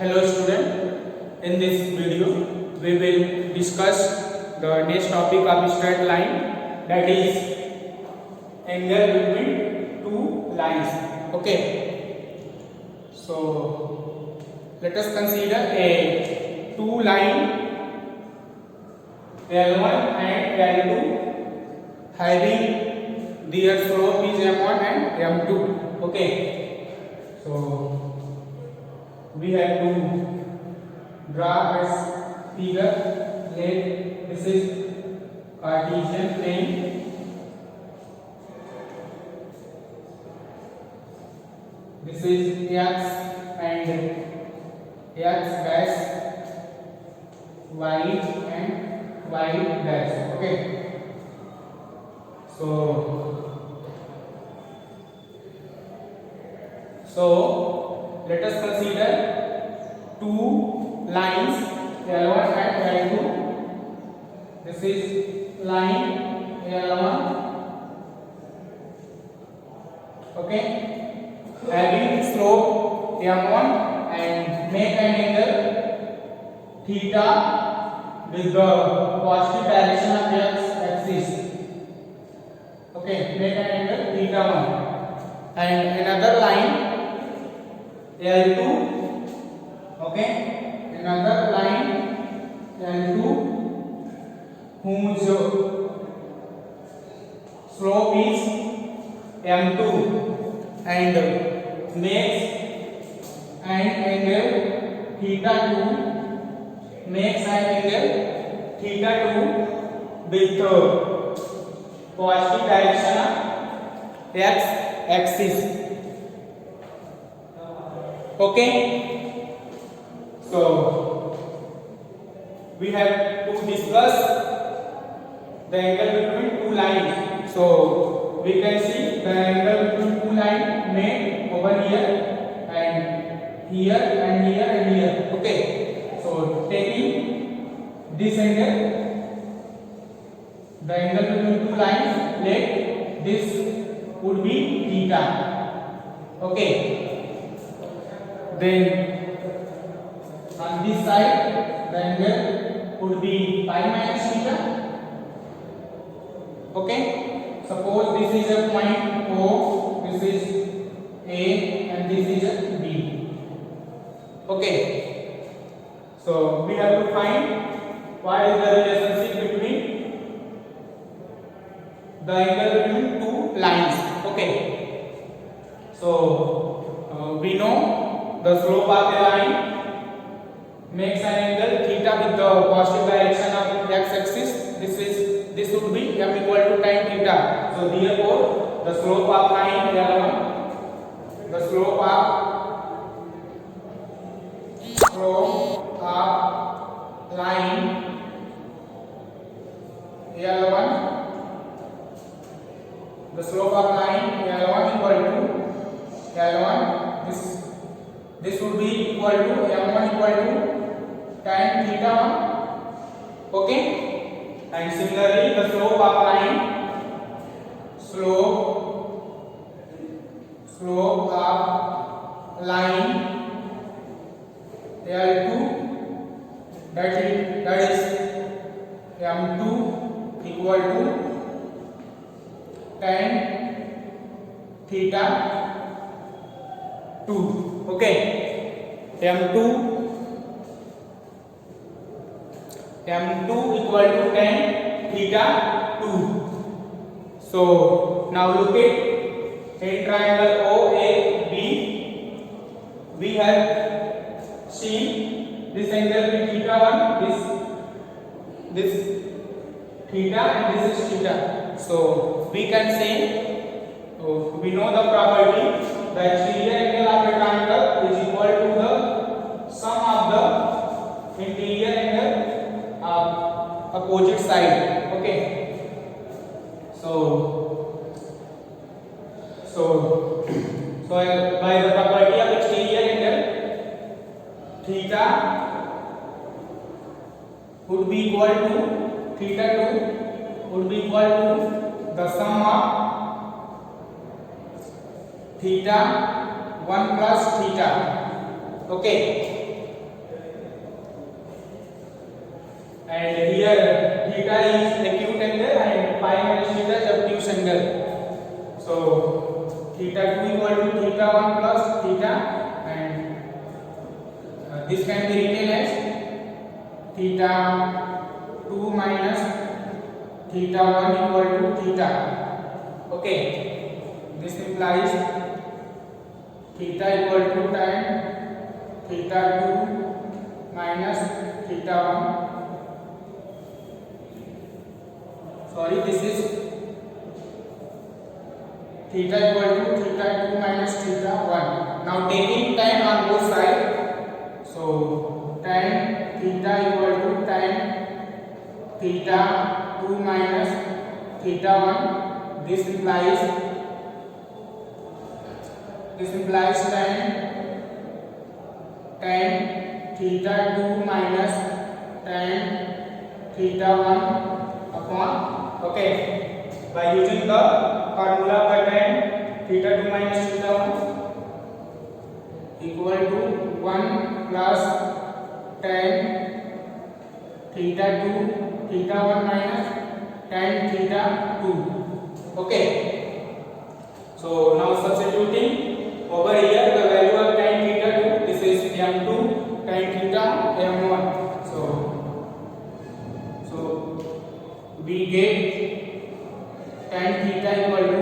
Hello student, in this video we will discuss the next topic of straight line, that is angle between two lines. Okay, so let us consider a two line L1 and L2 having their slope is M1 and M2. Okay, so we have to draw as figure. Let this is Cartesian plane, this is x and x dash, y and y dash. Okay, so let us consider two lines L1 and L2. This is line L1, okay, having slope M1 and make an angle theta with the positive direction of x axis. Okay, make an angle theta 1 and another line L2, okay, another line L2 whose slope is M2 and makes an angle theta 2, makes an angle theta 2 with the positive direction of x axis. Okay, so we have to discuss the angle between two lines. So we can see the angle between two lines made over here and here and here and here. Okay, so taking this angle, the angle between two lines, let this would be theta. Okay. Then on this side the angle would be pi minus theta. Okay, suppose this is a point O, this is A and this is a B. Okay, so we have to find what is the relationship between the angle between two lines. Okay, so we know the slope of a line makes an angle theta with the positive direction of x axis. This would be m equal to tan theta. So therefore the slope of line L1, the slope of line L1, the slope of line L1 equal to L1, this would be equal to M1 equal to tan theta 1. Okay, and similarly the slope of line L2, that is M2 equal to tan theta 2. Okay, M2 equal to tan theta 2. So now look at a triangle OAB. We have seen this angle with theta 1, this theta and this is theta. So we can say, we know the property, the exterior angle of a triangle is equal to the sum of the interior angle of opposite side. Okay, so by the property of exterior angle, theta would be equal to theta 2 would be equal to the sum of theta 1 plus theta. Okay, and here theta is acute angle and pi minus theta is obtuse angle. So theta 2 equal to theta 1 plus theta, and this can be written as theta 2 minus theta 1 equal to theta. Okay, this implies theta equal to tan theta 2 minus theta 1. Sorry, this is theta equal to theta 2 minus theta 1. Now taking tan on both sides, so tan theta equal to tan theta 2 minus theta 1. This implies tan theta 2 minus tan theta 1 upon, okay, by using the formula for tan theta 2 minus theta 1 equal to 1 plus tan theta 2 theta 1 minus tan theta 2. Okay, so now substituting over here the value of tan theta 2, this is m2 tan theta m1. So we get tan theta equal to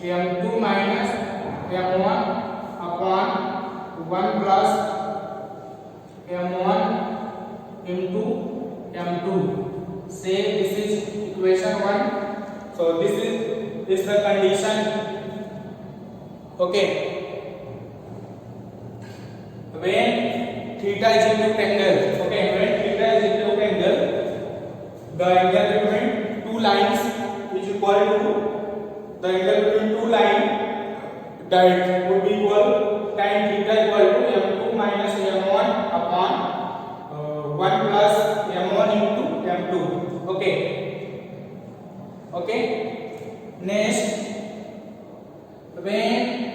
m2 minus m1 upon 1 plus m1 into m2. Say this is equation 1. So this is the condition. Okay, when theta is acute angle, okay, when theta is acute angle, the angle between two lines is equal to the angle between two lines, that would be equal tan theta equal to m2 minus m1 upon 1 plus m1 into m2. Okay, okay. Next, when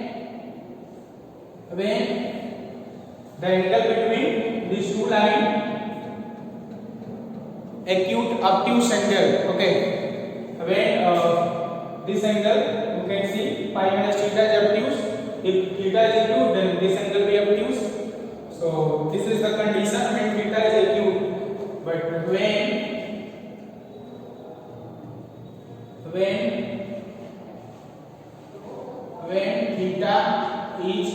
the angle between these two lines acute obtuse angle, okay, when this angle you can see pi minus theta is obtuse, if theta is acute then this angle be obtuse. So this is the condition when theta is acute. But when theta is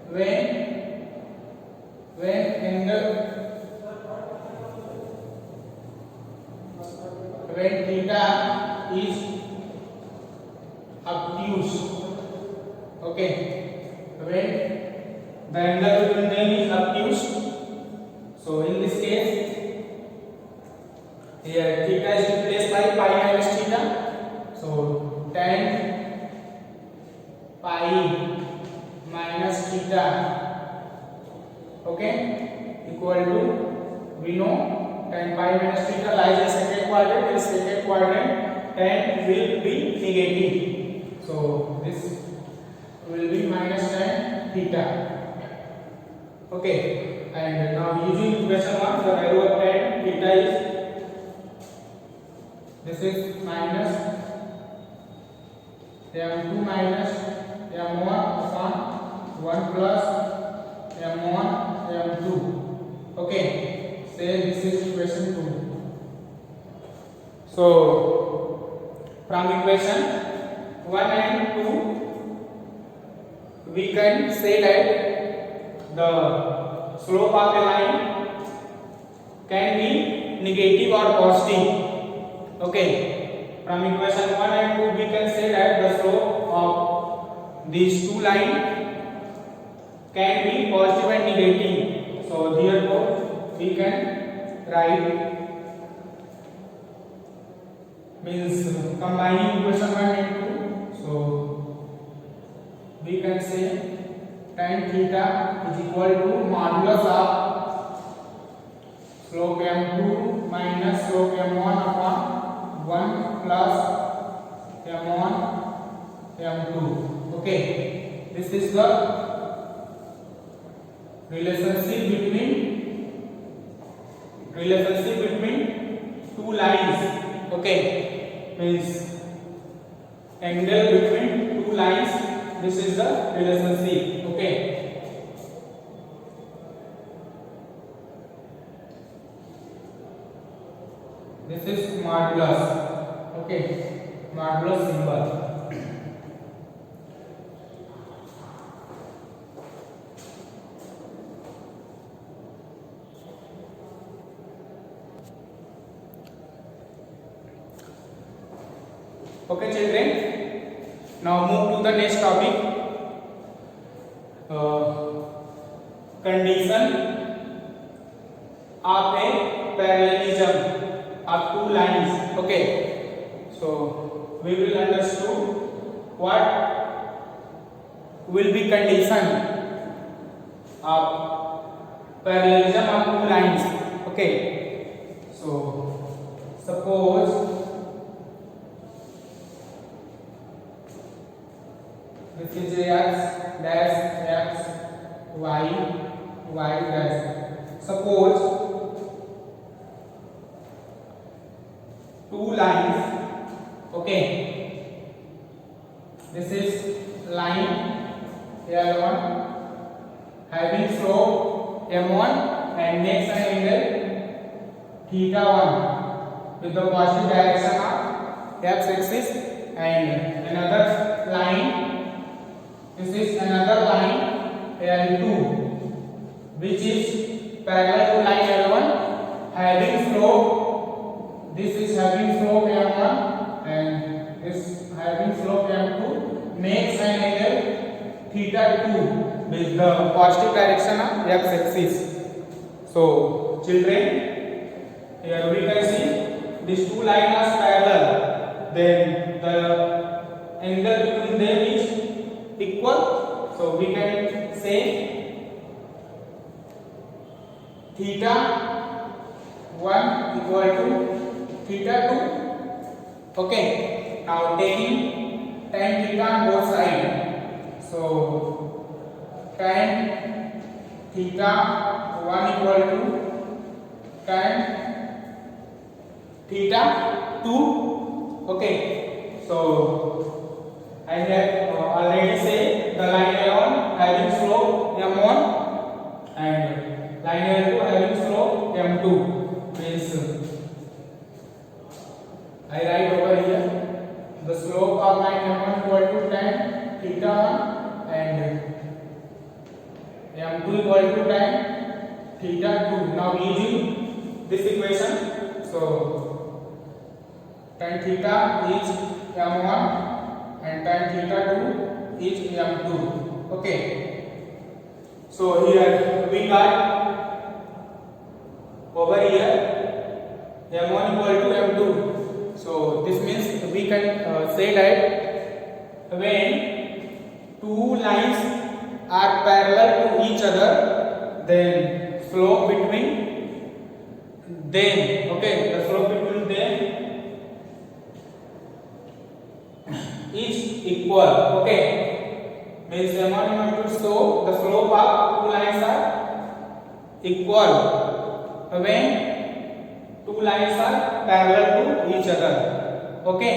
when theta is obtuse, okay, when the angle between them is obtuse. So in this case here theta is replaced by pi minus theta, so tan pi minus theta, okay, equal to, we know tan pi minus theta lies in second quadrant. In second quadrant tan will be negative, so this will be minus tan theta. Okay, and now using equation 1, the value of tan theta is, this is minus m2 minus m1 upon 1 plus m1 m2. Okay, say this is equation 2. So from equation 1 and 2 we can say that the slope of a line can be negative or positive. Okay, from equation 1 and 2 we can say that the slope of these two lines can be positive and negative. So therefore we can write, means combining equation 1 and 2, so we can say tan theta is equal to modulus of slope m2 minus slope m1 upon 1 plus m1 m2. Okay, this is the relationship between relationship between two lines. Okay, means angle between two lines. This is the relationship. Okay. This is modulus. Okay, modulus symbol. Okay, children. Now move to the next topic. Condition of a parallelism of two lines. Okay, so we will understand what will be condition of parallelism of two lines. Okay, so suppose this is x dash x y y dash. Suppose two lines. Okay, this is line L1 having slope m1 and makes an angle theta 1 with the positive direction of x axis, and another line. This is another line L2 which is parallel to line L1 having slope. This is having slope m1 and this having slope m2, makes an angle theta 2 with the positive direction of x axis. So children, here we can see these two lines are parallel, then the angle between them is equal. So we can say theta 1 equal to theta 2. Okay, now taking tan theta on both sides. So tan theta 1 equal to tan theta 2. Okay, so I have already said the line L1 having slope m1 and line L2 having slope m2. Means I write over here the slope of line m1 equal to tan theta 1 and m2 equal to tan theta 2. Now using this equation, so tan theta is m1 and tan theta 2 is m2. Okay, so here we got over here m1 equal to m2. So this means we can say that when two lines are parallel to each other, then slope between them, okay, the slope between them is equal. Okay, means m1 and m2, so the slope of two lines are equal when two lines are parallel to each other. Okay,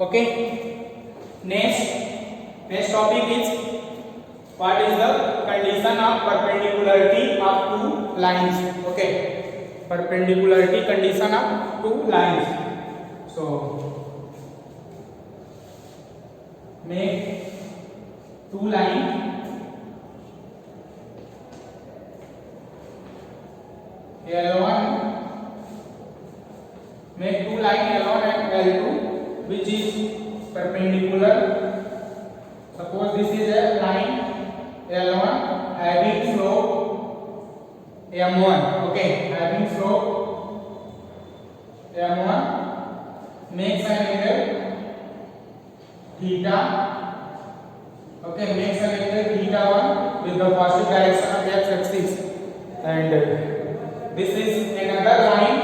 okay, next topic is what is the condition of perpendicularity of two lines. Okay, perpendicularity condition of two lines. So make two lines L1, make two lines L1 and L2 which is perpendicular. Suppose this is a line L1 having slope m1. Okay, having slope m1, makes an angle theta. Okay, makes an angle theta 1 with the positive direction of x axis, and this is another line.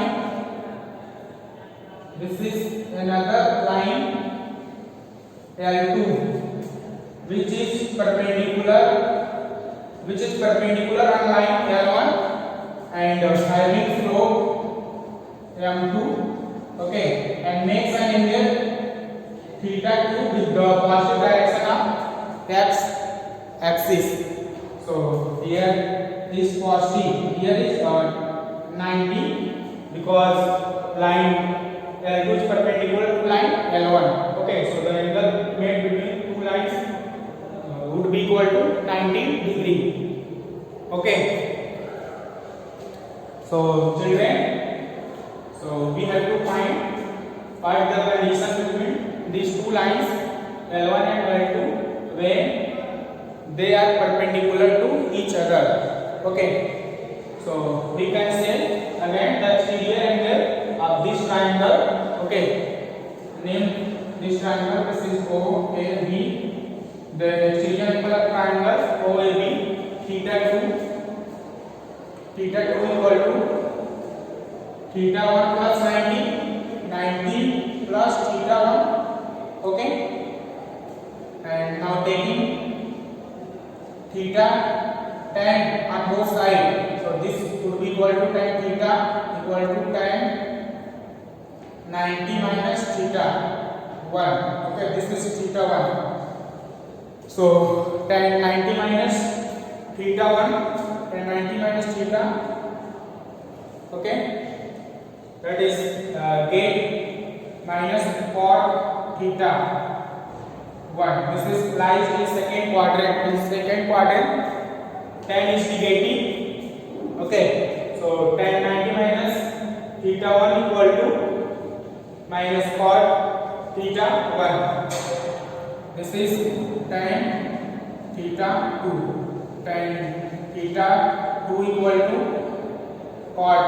This is another line L2 which is perpendicular on line L1 and having slope M2. Okay, and makes an angle theta 2 with the positive direction of x axis. So here is positive, here is 90 because line L2 is perpendicular to line L1. Okay, so the angle made between two lines would be equal to 90 degree. Okay, so children, so we have to find what the condition between these two lines L1 and L2 when they are perpendicular to each other. Okay, so we can say again the exterior angle of this triangle. Okay, name this triangle. This is OAB. The exterior angle of triangle OAB, theta 2 equal to theta 1 plus 90 plus theta 1. Okay, and now taking theta tan on both sides, so this would be equal to tan theta equal to tan 90 minus theta 1. Okay, this is theta 1. So tan 90 minus theta 1, tan 90 minus theta. Okay, that is get minus cot theta 1. This is lies in second quadrant. In second quadrant, tan is negative. Okay, so tan 90 minus theta 1 equal to minus cot theta 1. This is tan theta 2. Tan theta 2 equal to cot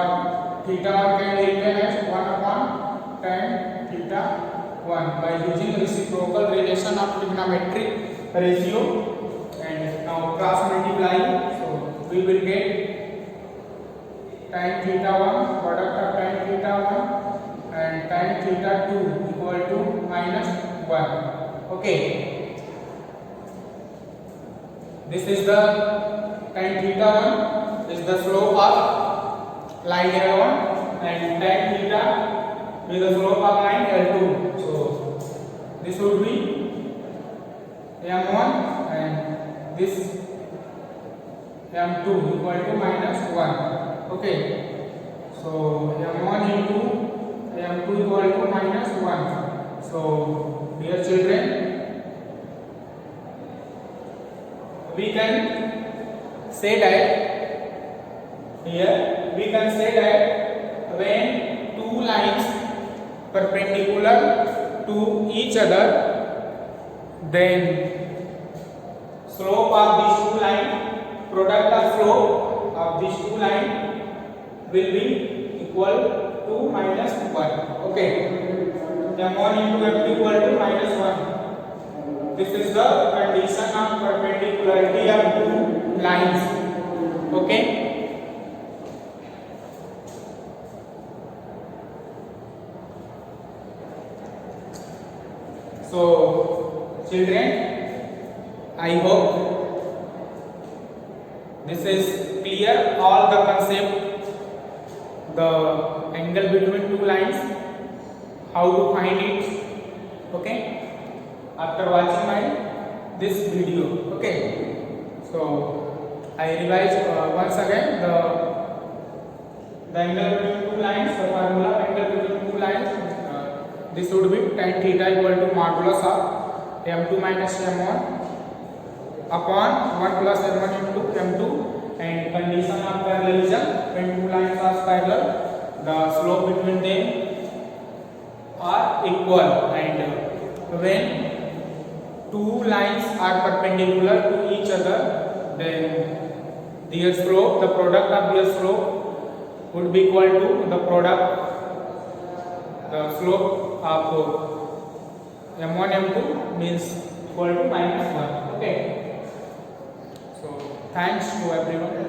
theta 1 can be written as 1 upon tan theta 1 by using reciprocal relation of trigonometric ratio. And now cross multiply, so we will get tan theta 1, product of tan theta 1 and tan theta 2 equal to minus 1. Okay, this is the tan theta 1 is the slope of line L1 and tan theta is the slope of line L2. So this would be M1 and this M2 equal to minus 1. Okay, so M1 into M2 equal to minus 1. So dear children, we can say that here we can say that when two lines perpendicular to each other, then slope of these two lines, product of slope of these two lines will be equal to minus 1. Okay, M1 into M2 equal to minus 1. This is the condition of perpendicularity of two lines. Okay, so children, I hope this is clear, all the concept, the angle between two lines, how to find it. Okay, after watching my this video. Okay, so I revise once again the angle between two lines, the formula angle between two lines. This would be tan theta equal to modulus of m2 minus m1 upon 1 plus m1 into m2, and condition of parallelism, when two lines are parallel, the slope between them are equal, and when two lines are perpendicular to each other, then their slope, the product of their slope would be equal to the slope of m1 m2 means equal to minus 1. Okay, so thanks to everyone.